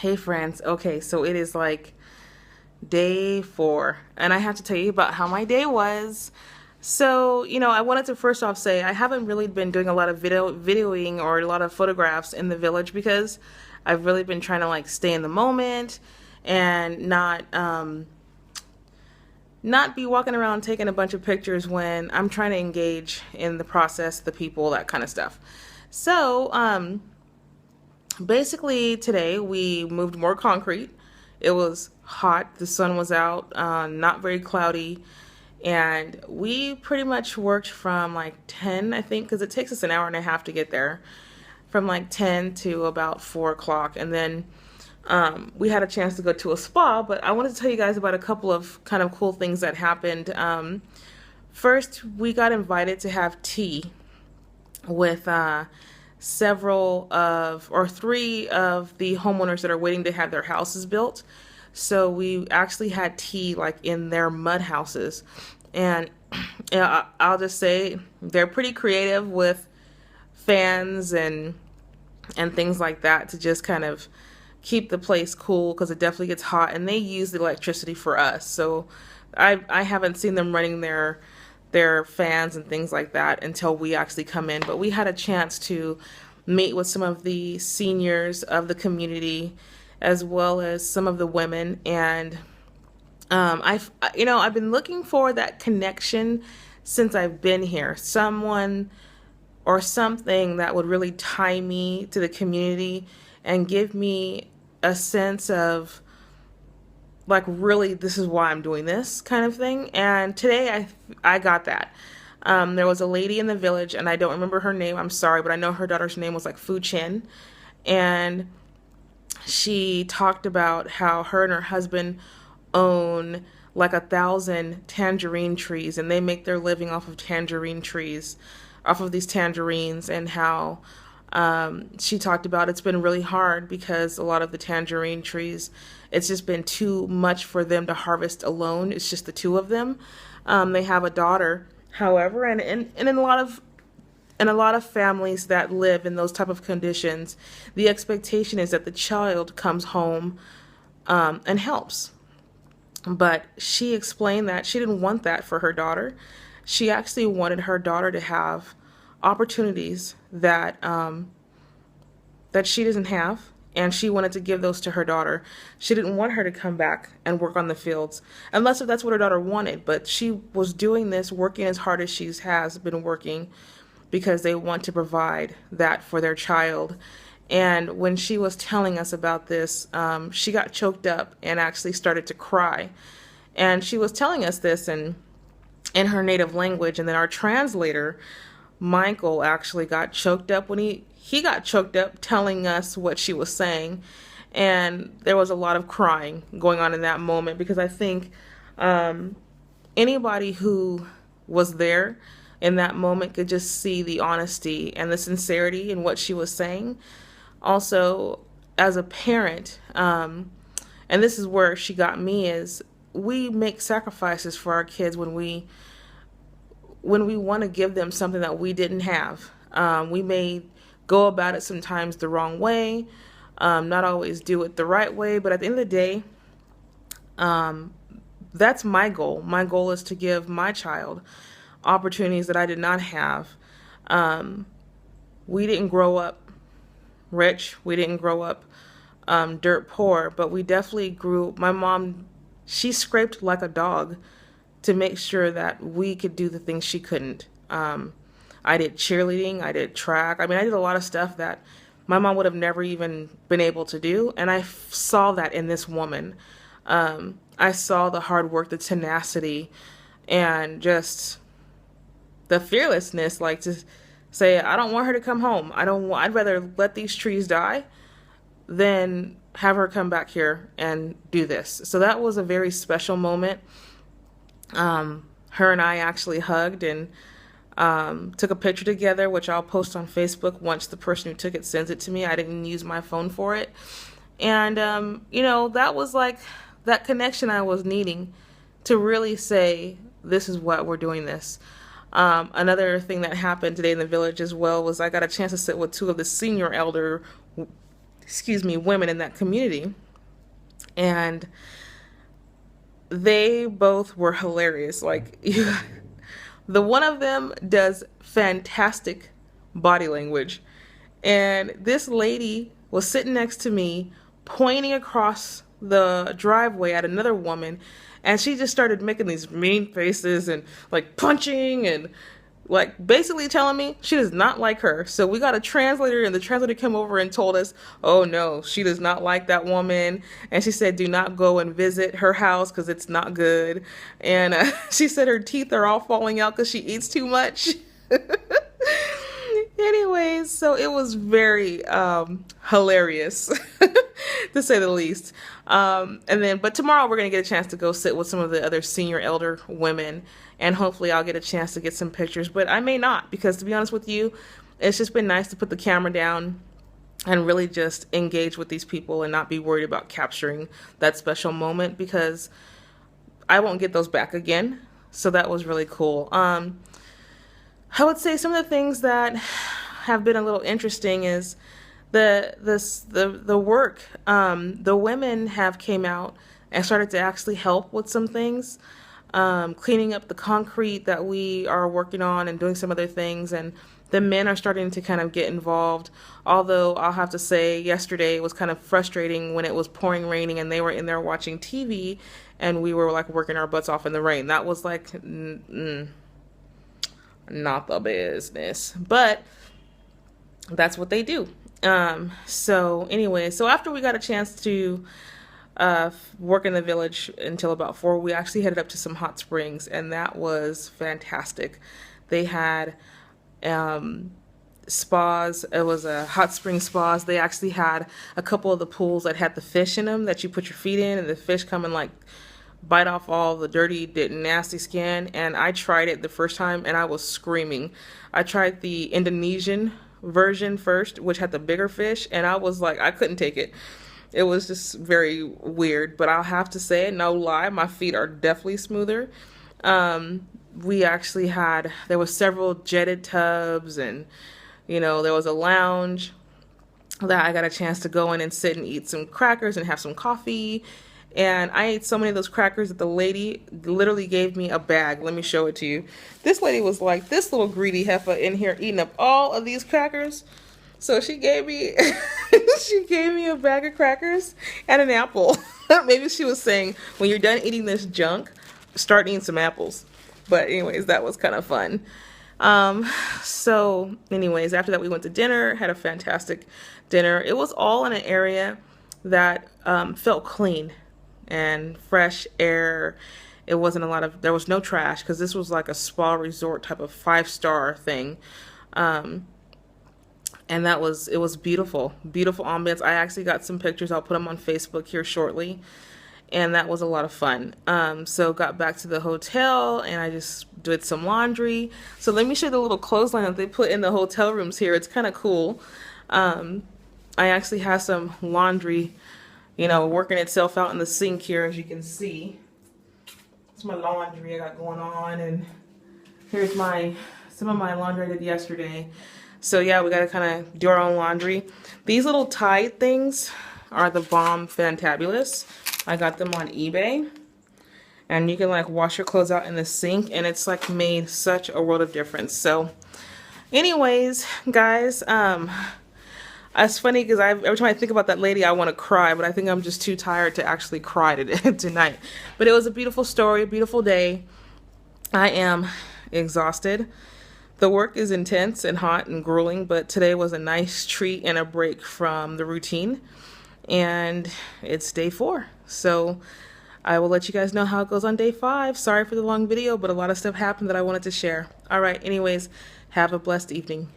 Hey friends, okay, so it is like day 4, and I have to tell you about how my day was. So, I wanted to first off say I haven't really been doing a lot of videoing or a lot of photographs in the village because I've really been trying to like stay in the moment and not be walking around taking a bunch of pictures when I'm trying to engage in the process, the people, that kind of stuff. So, basically today we moved more concrete. It was hot, the sun was out, not very cloudy, and we pretty much worked from like 10, I think, because it takes us an hour and a half to get there, from like 10 to about 4 o'clock. And then we had a chance to go to a spa, but I wanted to tell you guys about a couple of kind of cool things that happened. First, we got invited to have tea with several of, or three of the homeowners that are waiting to have their houses built. So we actually had tea like in their mud houses. And I'll just say they're pretty creative with fans and things like that to just kind of keep the place cool because it definitely gets hot, and they use the electricity for us. So I haven't seen them running their fans and things like that until we actually come in. But we had a chance to meet with some of the seniors of the community as well as some of the women. And I've been looking for that connection since I've been here. Someone or something that would really tie me to the community and give me a sense of like, really, this is why I'm doing this kind of thing. And today I got that. There was a lady in the village, and I don't remember her name. I'm sorry, but I know her daughter's name was like Fu Chen, and she talked about how her and her husband own like 1,000 tangerine trees, and they make their living off of tangerine trees, off of these tangerines, and how she talked about it's been really hard because a lot of the tangerine trees, it's just been too much for them to harvest alone. It's just the two of them. They have a daughter, however, and in a lot of families that live in those type of conditions, the expectation is that the child comes home and helps. But she explained that she didn't want that for her daughter. She actually wanted her daughter to have opportunities that she doesn't have, and she wanted to give those to her daughter. She didn't want her to come back and work on the fields, unless if that's what her daughter wanted. But she was doing this, working as hard as she has been working, because they want to provide that for their child. And when she was telling us about this, she got choked up and actually started to cry. And she was telling us this in her native language, and then our translator, Michael, actually got choked up when he got choked up telling us what she was saying. And there was a lot of crying going on in that moment, because I think anybody who was there in that moment could just see the honesty and the sincerity in what she was saying. Also, as a parent, and this is where she got me, is we make sacrifices for our kids when we want to give them something that we didn't have. We may go about it sometimes the wrong way, not always do it the right way, but at the end of the day, that's my goal. My goal is to give my child opportunities that I did not have. We didn't grow up rich. We didn't grow up dirt poor, but we definitely grew. My mom, she scraped like a dog to make sure that we could do the things she couldn't. I did cheerleading, I did track. I mean, I did a lot of stuff that my mom would have never even been able to do. And I saw that in this woman. I saw the hard work, the tenacity, and just the fearlessness, like to say, I don't want her to come home. I'd rather let these trees die than have her come back here and do this. So that was a very special moment. Her and I actually hugged and took a picture together, which I'll post on Facebook once the person who took it sends it to me. I didn't use my phone for it. And, that was like that connection I was needing to really say, this is what we're doing this. Another thing that happened today in the village as well was I got a chance to sit with two of the excuse me, women in that community. And they both were hilarious. Like, the one of them does fantastic body language. And this lady was sitting next to me, pointing across the driveway at another woman, and she just started making these mean faces and like punching and like basically telling me she does not like her. So we got a translator, and the translator came over and told us, oh no, she does not like that woman. And she said, do not go and visit her house because it's not good. And she said her teeth are all falling out because she eats too much. Anyways, so it was very hilarious, to say the least. But tomorrow we're going to get a chance to go sit with some of the other senior elder women, and hopefully I'll get a chance to get some pictures, but I may not, because to be honest with you, it's just been nice to put the camera down and really just engage with these people and not be worried about capturing that special moment, because I won't get those back again. So that was really cool. I would say some of the things that have been a little interesting is the work. The women have came out and started to actually help with some things, cleaning up the concrete that we are working on and doing some other things. And the men are starting to kind of get involved. Although I'll have to say yesterday it was kind of frustrating when it was pouring raining and they were in there watching TV and we were like working our butts off in the rain. That was like, not the business, but that's what they do. So after we got a chance to work in the village until about 4, we actually headed up to some hot springs, and that was fantastic. They had spas. It was a hot spring spas. They actually had a couple of the pools that had the fish in them that you put your feet in, and the fish come and like bite off all the dirty, nasty skin. And I tried it the first time and I was screaming. I tried the Indonesian version first, which had the bigger fish, and I was like, I couldn't take it. It was just very weird, but I'll have to say, no lie, my feet are definitely smoother. We actually there was several jetted tubs, and there was a lounge that I got a chance to go in and sit and eat some crackers and have some coffee. And I ate so many of those crackers that the lady literally gave me a bag. Let me show it to you. This lady was like, this little greedy heifer in here eating up all of these crackers. So she gave me a bag of crackers and an apple. Maybe she was saying, when you're done eating this junk, start eating some apples. But anyways, that was kind of fun. So anyways, after that we went to dinner, had a fantastic dinner. It was all in an area that felt clean and fresh air. It wasn't there was no trash, because this was like a spa resort type of 5-star thing. And it was beautiful ambience. I actually got some pictures. I'll put them on Facebook here shortly. And that was a lot of fun. So got back to the hotel and I just did some laundry. So let me show you the little clothesline that they put in the hotel rooms here. It's kind of cool. I actually have some laundry working itself out in the sink here, as you can see. It's my laundry I got going on, and here's some of my laundry I did yesterday. So yeah, we gotta kind of do our own laundry. These little Tide things are the bomb fantabulous. I got them on eBay, and you can like wash your clothes out in the sink, and it's like made such a world of difference. So anyways, guys, it's funny because every time I think about that lady, I want to cry, but I think I'm just too tired to actually cry tonight. But it was a beautiful story, a beautiful day. I am exhausted. The work is intense and hot and grueling, but today was a nice treat and a break from the routine. And it's day 4. So I will let you guys know how it goes on day 5. Sorry for the long video, but a lot of stuff happened that I wanted to share. All right, anyways, have a blessed evening.